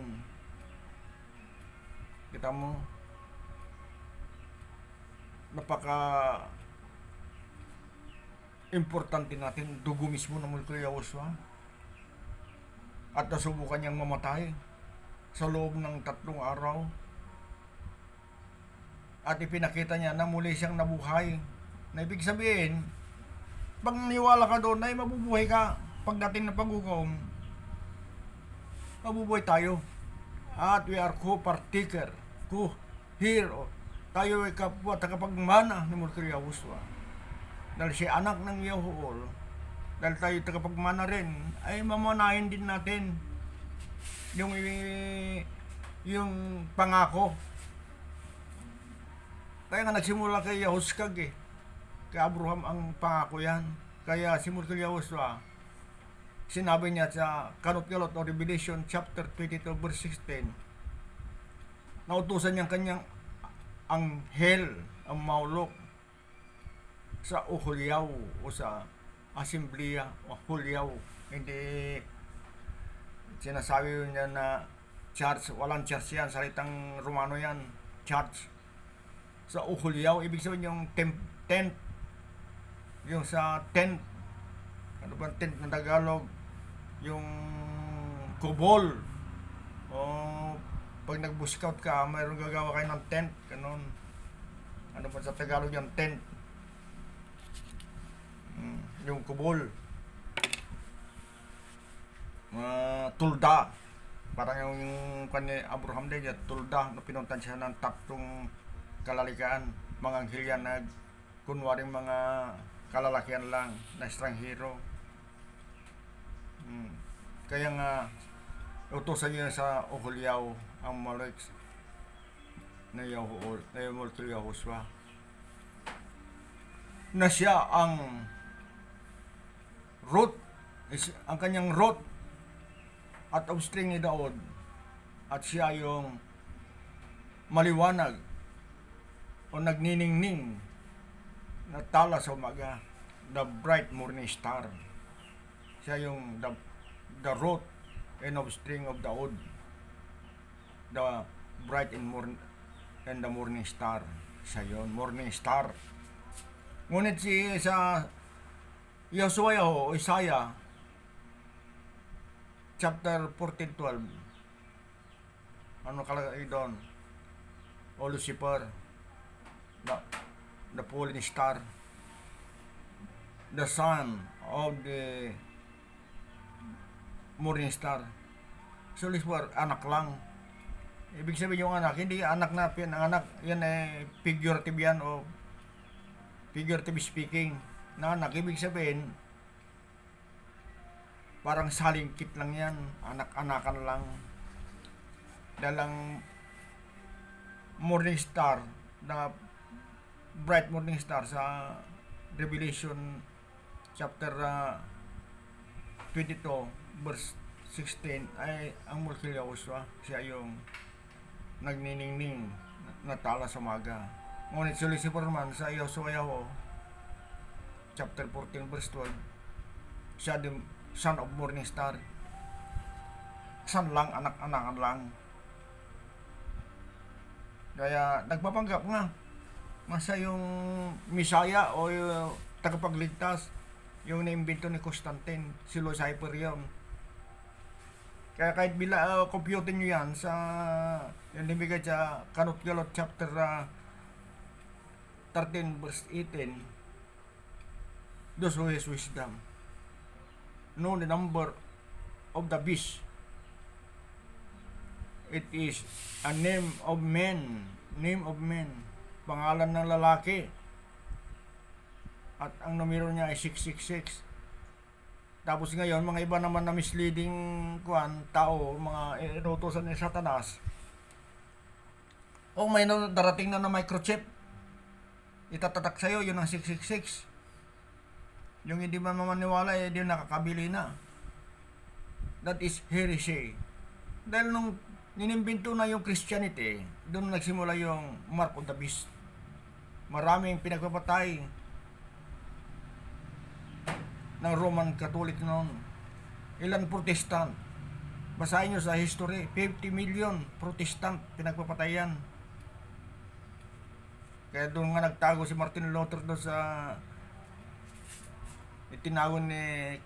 Kita mo, napaka importante natin dugo mismo ng Mulkul Yahushua at nasubukan niyang mamatay sa loob ng 3 araw at ipinakita niya na muli siyang nabuhay. Na ibig sabihin, pag niwala ka doon ay mabubuhay ka. Pagdating ng paghukom, mabubuhay tayo. At we are co-partaker. Tayo ay kapwa tagapagmana ni Mulkul Yahushua. Dahil siya anak ng Yahweh, dahil tayo tagapagmana rin, ay mamanahin din natin yung pangako. Kaya nga nagsimula kay Yahushkag kay Abraham ang pangako yan. Kaya si Mulkul Yahushua, sinabi niya sa Kanot-Galot o Revelation chapter 22 verse 16, nautusan niyang kanyang anghel ang maulok sa Uhulyaw o sa Asembleya o Hulyaw. Hindi sinasabi niya na church, walang church yan, salitang Romano yan, church. Sa Uhulyaw, ibig sabihin yung tent yung sa tent, ano ba tent na Tagalog, yung kubol, o pag nag-scout ka, mayroong gagawa kayo ng tent, ganun. Ano ba sa Tagalog yung tent? Yung kubol, tulda, parang yung kanya Abraham din, yung tulda, na pinuntan siya ng tatlong kalalikaan, mga anghel na kunwaring mga kalalakihan lang na estranghero. Kaya nga utusan niya sa Oholyaw ang Molek na Yahushua na siya ang root, ang kanyang root at offspring ni Daud, at siya yung maliwanag o nagniningning na tala sa umaga, the bright morning star. Siya yung the root and offspring of Daud, the bright and the morning star. Siya yun, morning star. Ngunit sa Yosua o Isaiah chapter 14:12, ano kalagay doon? O Lucifer, the fallen star, the son of the morning star. So Lucifer, anak lang. Ibig sabihin yung anak, hindi anak na pinanganak, yan ay figurative yan, o figurative speaking na anak. Ibig sabihin parang salingkit lang yan, anak-anakan lang. Dalang morning star, na bright morning star sa Revelation chapter 22 verse 16 ay ang Mulkil Yahushua. Siya yung nagniningning na tala sa umaga. Ngunit si Lucifer man sa Yosua chapter 14 verse 12, siya the son of morning star. Son lang, anak-anakan lang. Kaya nagpapanggap nga masa yung Misaya o yung tagapagligtas, yung naimbento ni Constantine, si Lucifer yun. Kaya kahit computin nyo yan sa yung libigay sa Kanut-Galot chapter 13 verse 18, those who has wisdom know the number of the beast. It is a name of men, pangalan ng lalaki, at ang numero niya ay 666. Tapos ngayon, mga iba naman na misleading tao, mga inutusan ni Satanas, may darating na microchip, itatatak sa'yo, yun ang 666. Yung hindi man mamaniwala, di nakakabili na. That is heresy. Dahil nung ninimbento na yung Christianity, doon nagsimula yung mark of the beast. Maraming pinagpapatay ng Roman Catholic noon. Ilan Protestant? Basahin nyo sa history, 50 million Protestant pinagpapatayan. Kaya doon nga nagtago si Martin Luther doon sa itinawag ni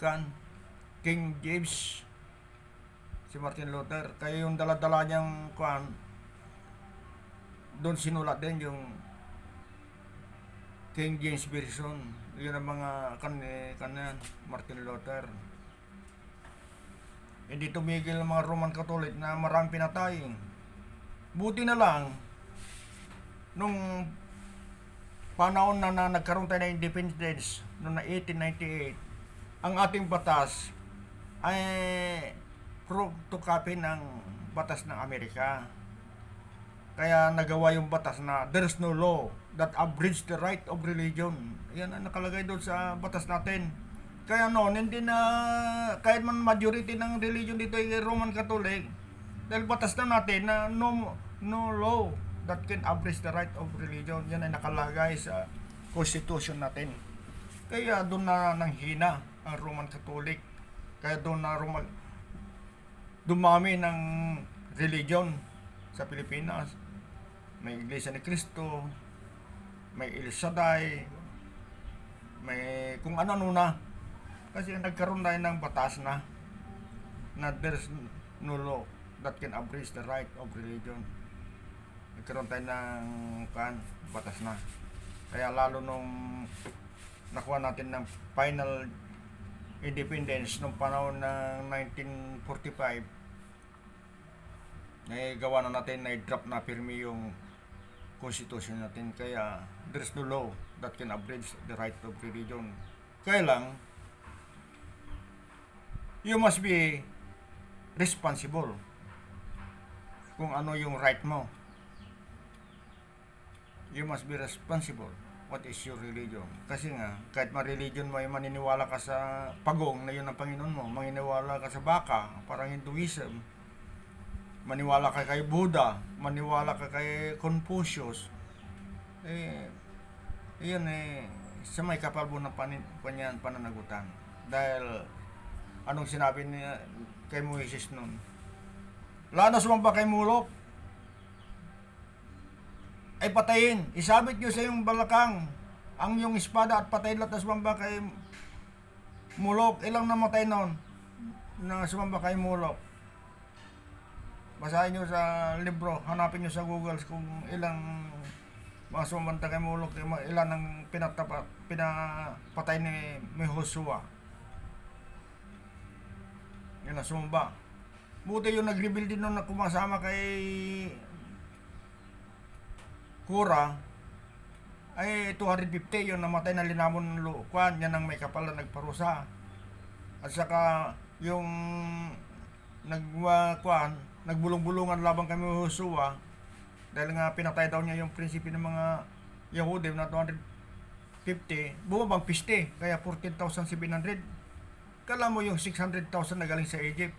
King James, si Martin Luther. Kaya yung dala-dala niyang doon sinulat din yung King James Version. Yun ang mga kanan Martin Luther. Hindi tumigil ang mga Roman Catholic na maraming pinatay. Buti na lang nung panahon na nagkaroon tayo ng independence noong 1898, ang ating batas ay photocopy ng batas ng Amerika. Kaya nagawa yung batas na there's no law that abridges the right of religion. Yan ang nakalagay doon sa batas natin. Kaya noon, hindi na, kahit man majority ng religion dito ay Roman Catholic, dahil batas na natin na no law that can abridge the right of religion. Yan ay nakalagay sa constitution natin. Kaya doon na nanghina ang Roman Catholic. Kaya doon na dumami ng religion sa Pilipinas. May Iglesia ni Cristo, may El Shaddai, may kung ano na. Kasi nagkaroon tayo ng batas na there's no law that can abridge the right of religion. Nagkaroon tayo ng batas na. Kaya lalo nung nakuha natin ng final independence nung panahon ng 1945, gawa na natin, na-drop na pirmi yung constitution natin. Kaya there's no law that can abridge the right of religion. Kaya lang, you must be responsible kung ano yung right mo. You must be responsible. What is your religion? Kasi nga, kahit ma-religion mo ay maniniwala ka sa pagong na yun ang Panginoon mo, maniniwala ka sa baka, parang Hinduism, maniwala ka kay Buddha, maniwala ka kay Confucius, yun sa may kapal mo ng pananagutan. Dahil anong sinabi niya kay Moises nun? Lanos mo ba kay mulok? Ay patayin. Isabit nyo sa iyong balakang ang iyong espada at patayin lahat na sumamba kay mulok. Ilang namatay nun na sumamba kay mulok? Basahin nyo sa libro, hanapin nyo sa Google kung ilang mga sumamba kay mulok, ilan ang pinapatay ni Joshua. Yun na sumamba. Buti yung nag-reveal din nun na kumasama kay Kura ay 250 yung namatay na linamon ng lukuan. Yan ang may kapal na nagparusa. At saka yung nagbulong-bulungan labang kami Joshua dahil nga pinatay daw niya yung prinsipe ng mga Yahudi na 250, bumabang piste, kaya 14,700. Kala mo yung 600,000 na galing sa Egypt,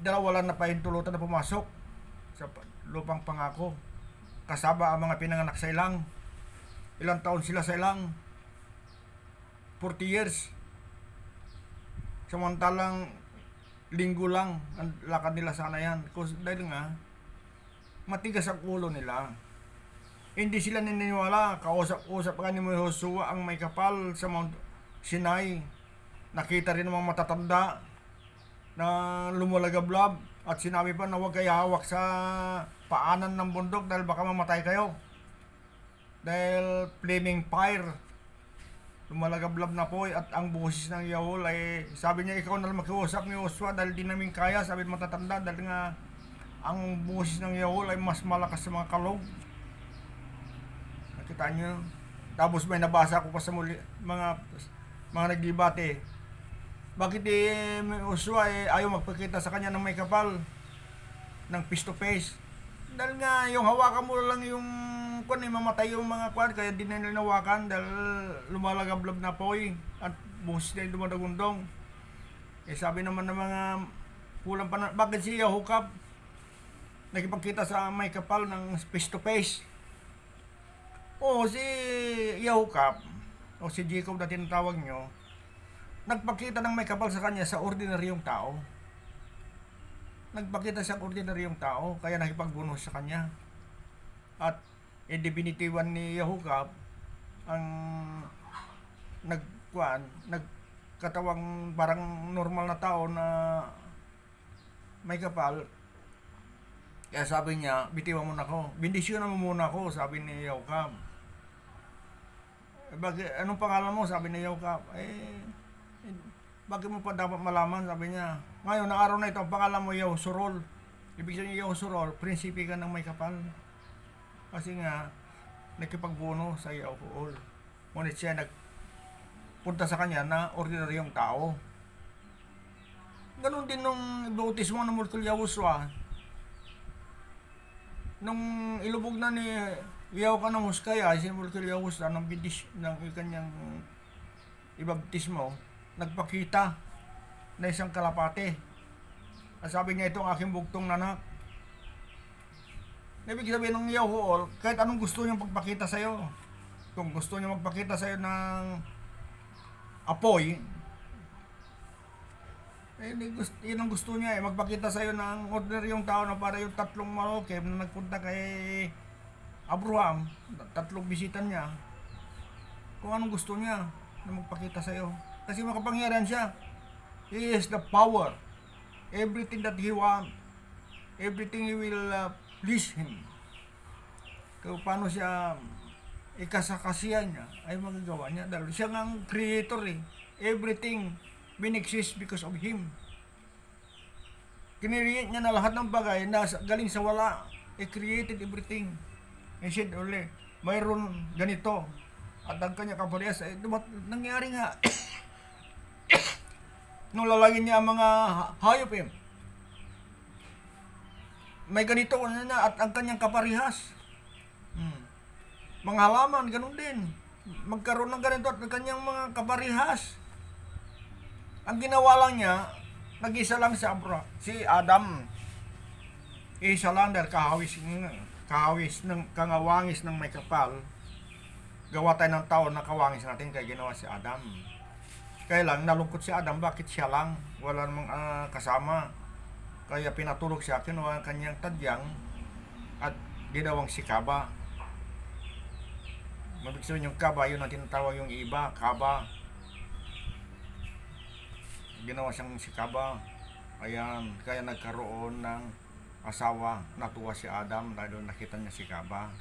dalawa lang na pahintulutan na pumasok sa lupang pangako, kasaba ang mga pinanganak sa ilang. Ilang taon sila sa ilang? 40 years. Samantalang linggo lang ang lakad nila sana yan. Dahil nga matigas ang ulo nila, hindi sila naniniwala. Kausap-usap ka ni Joshua ang may kapal sa Mount Sinai. Nakita rin ng mga matatanda na lumulagablab at sinabi pa na huwag kayo hawak sa paanan ng bundok dahil baka mamatay kayo. Dahil flaming fire, lumalagablab na po, at ang boses ng Yahweh ay sabi niya, ikaw na lang makiusap ni Joshua dahil di namin kaya, sabi matatanda, dahil nga ang boses ng Yahweh ay mas malakas sa mga kalog. Nakita niyo? Tapos may nabasa ko pa sa muli, mga nagdebate, bakit Joshua ayaw magpakita sa kanya ng may kapal ng face to face? Dahil nga yung hawakan mo lang yung mamatay yung mga kaya di na nilinawakan dahil lumalagablab na poy at buhos na yung dumadagundong. Sabi naman ng mga kulang pa na, bakit si Yahukap nakipagkita sa may kapal ng face to face? Si Yahukap o si Jacob na tinatawag nyo, nagpakita ng may kapal sa kanya sa ordinaryong tao. Nagpakita sa ordinaryong tao, kaya nakipagbunos sa kanya. At definitiwan ni Yahukap ang nagkatawang parang normal na tao na may kapal. Kaya sabi niya, bitiwan mo na ako, bendisyonan mo muna ako, sabi ni Yahukap. Anong pangalan mo? Sabi ni Yahukap. Bakit mo pa dapat malaman? Sabi niya, ngayon na araw na ito, ang pangalan mo Yahusurol. Ibig sabihin Yahusurol, prinsipe ka ng may kapal. Kasi nga, nakipagbuno sa Yahuol. Ngunit siya nagpunta sa kanya na ordinaryong tao. Ganon din nung bautismo ng Multul Yahuswa. Nung ilubog na ni Yahuka ng Huskaya, si Multul Yahuswa ng kanyang ibabtismo, nagpakita na isang kalapate. At sabi niya, ito ang aking bugtong nanak. Ibig sabihin ng Yahuol, kahit anong gusto niyang pagpakita sa'yo, kung gusto niya magpakita sa'yo ng apoy, yun ang gusto niya, magpakita sa'yo ng ordinaryong tao na para yung tatlong Marokim na nagpunta kay Abraham, tatlong bisitan niya, kung anong gusto niya na magpakita sa'yo. Kasi makapangyarihan siya. He has the power. Everything that he want, everything he will please him. Kung paano siya ikasakasiyan niya ay magagawa niya dahil siya ang creator eh. Everything been exist because of him. Kiniriit niya na lahat ng bagay na galing sa wala. He created everything. He said ulit, mayroon ganito. At ang kanya kaparehas ay nangyari nga. Nung lalagyan niya ang mga hayop eh. May ganito na at ang kanyang kaparehas. Mga halaman, ganun din. Magkaroon ng ganito at ang kanyang mga kaparehas. Ang ginawa lang niya, nag-isa lang si Adam. Isa lang dahil kahawis ng kangawangis ng may kapal. Gawa tayo ng tao na kawangis natin kaya ginawa si Adam. Kaya lang nalungkot si Adam, bakit siya lang? Wala namang kasama. Kaya pinatulog siya, kinuha ang kanyang tadyang at ginawang si Kaba. Mabig sabihin yung Kaba, yun ang tinatawag yung iba, Kaba. Ginawa siyang si Kaba. Ayan, kaya nagkaroon ng asawa. Natuwa si Adam dahil nakita niya si Kaba.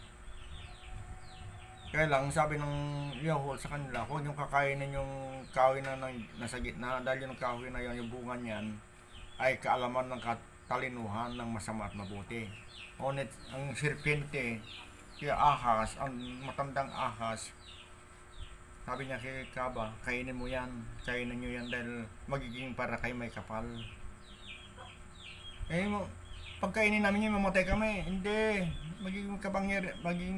Kaya lang, sabi ng Yahweh sa kanila, huwag niyong kakainin yung kahoy na nasa gitna dahil yung kahoy na yun, yung bunga niyan, ay kaalaman ng katalinuhan ng masama at mabuti. Ngunit ang serpente, kaya ahas, ang matandang ahas, sabi niya kay Kaba, kainin mo yan, kainin niyo yan dahil magiging para kay may kapal. Pagkainin namin yun, mamatay kami. Hindi. Magiging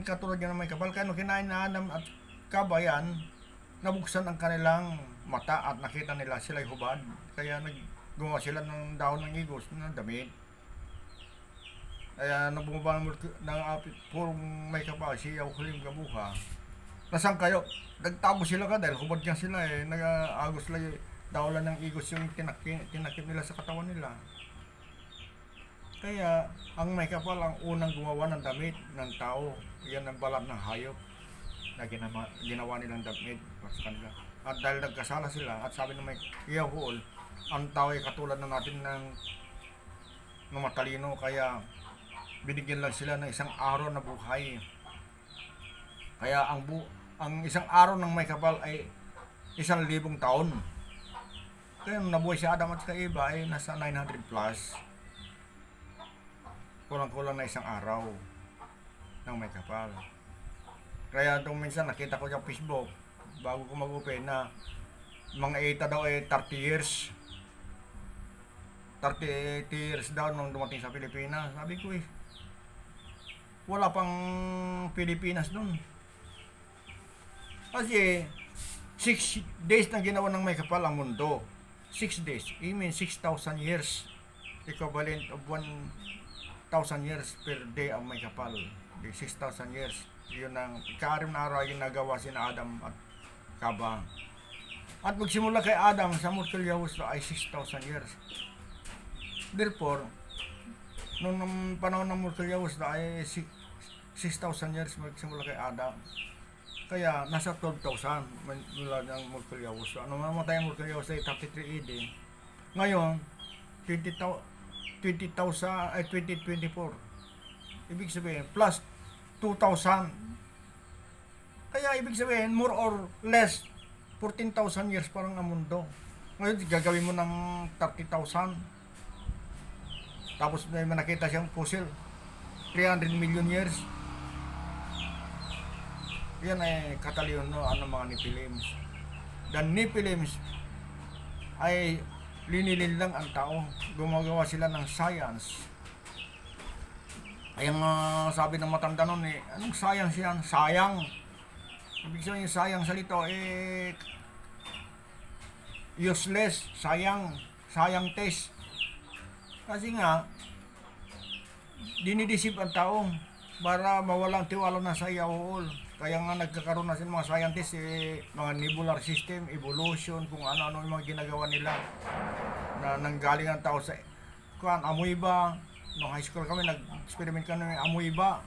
katulad yan ng may kapal. Kaya nung kinain na Adam at Kaba yan, nabuksan ang kanilang mata at nakita nila sila'y hubad. Kaya gumawa sila ng dahon ng igos na damit. Kaya nung bumaba ng purong may kapal, siya huling kabuha. Nasaan kayo? Nagtago sila ka dahil hubad yan sila eh. Nag-agos lang dawalan ng igos yung tinakip nila sa katawan nila. Kaya, ang may kapal ang unang gumawa ng damit ng tao. Yan ang balat ng hayop na ginawa nilang damit sa kanila. At dahil nagkasala sila, at sabi ng may Yahweh, ang tao ay katulad na natin ng matalino, kaya binigyan lang sila ng isang araw na buhay. Kaya ang isang araw ng may kapal ay 1,000 taon. Kaya nung nabuhay si Adam at si Eva ay nasa 900 plus. Kulang-kulang na isang araw ng may kapal. Kaya itong minsan nakita ko sa Facebook bago ko mag-open na mga ETA daw ay 30 years. 30 years daw nung dumating sa Pilipinas. Sabi ko wala pang Pilipinas dun. Kasi 6 days na ginawa ng may kapal ang mundo. 6 days. I mean 6,000 years. Equivalent of 1,000 years per day ang may kapal. 6,000 years. Yun ang ika-6 na araw yung nagawa si Adam at Kaba. At magsimula kay Adam sa Murkel Yahweh ay 6,000 years. Therefore, nung panahon ng Murkel Yahweh ay 6,000 years magsimula kay Adam. Kaya nasa 12,000 mula ng Murkel Yahweh. Nung namatay ang Murkel Yahweh ay 33 AD. Ngayon, 2024. Ibig sabihin, plus 2,000. Kaya ibig sabihin, more or less, 14,000 years parang ang mundo. Ngayon, gagawin mo ng 30,000. Tapos may nakita siyang fossil, 300 million years. Yan ay kataliyon ng mga Nephilims. The Nephilims ay linilin lang ang tao. Gumagawa sila ng science. Ay ang sabi ng matanda nun anong science yan? Sayang. Ibig sabihin yung sayang sa lito useless. Sayang. Sayang test. Kasi nga dinidisip ang tao para mawalang tiwala na sa Yahweh. Kaya nga nagkakaroon na sila mga scientists mga nebular system, evolution, kung ano-ano yung mga ginagawa nila na nanggaling ang tao sa amoeba. Nung high school kami, nag-experiment kami ng amoeba.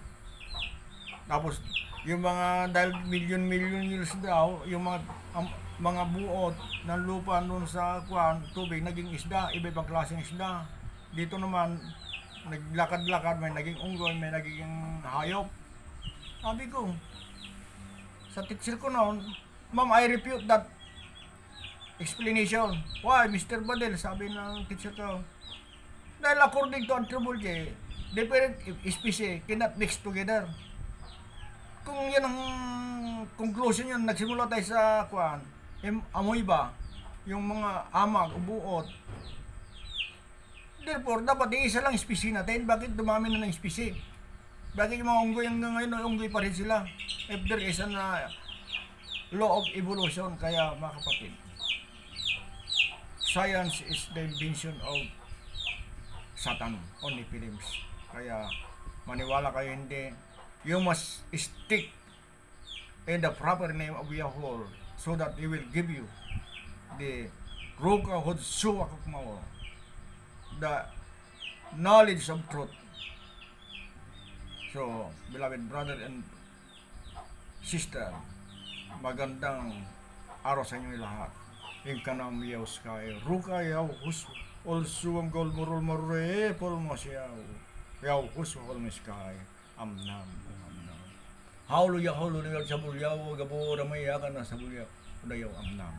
Tapos yung mga dahil million years daw, yung mga buot ng lupa doon sa tubig naging isda, iba-ibang klaseng isda. Dito naman naglakad-lakad, may naging unggoy, may naging hayop. Sabi ko, sa teacher ko noon, ma'am, I refute that explanation. Why, Mr. Badel? Sabi ng teacher ko. Dahil according to anthropology, different species cannot mix together. Kung yan ang conclusion yun, nagsimula tayo sa amoeba, yung mga amag, ubuot. Therefore, dapat isa lang species natin. Bakit dumami na ng species? Bakit yung mga unggoy hanggang ngayon, unggoy pa rin sila? If there is a law of evolution, kaya mga kapatid, science is the invention of Satan, only films. Kaya maniwala kayo hindi, you must stick in the proper name of Yahweh so that He will give you the Ruka Hudsuwa Kukmawa, the knowledge of truth. So, beloved brother and sister, magandang araw sa inyo lahat. Yung kanang miyaw sky, Ruka yaw hus, also ang gol murul marure, polmos yaw hus, polmos sky, amnam. Haulo ya sa bulyaw, gabo ramay yakan na sa bulyaw, udayaw amnam.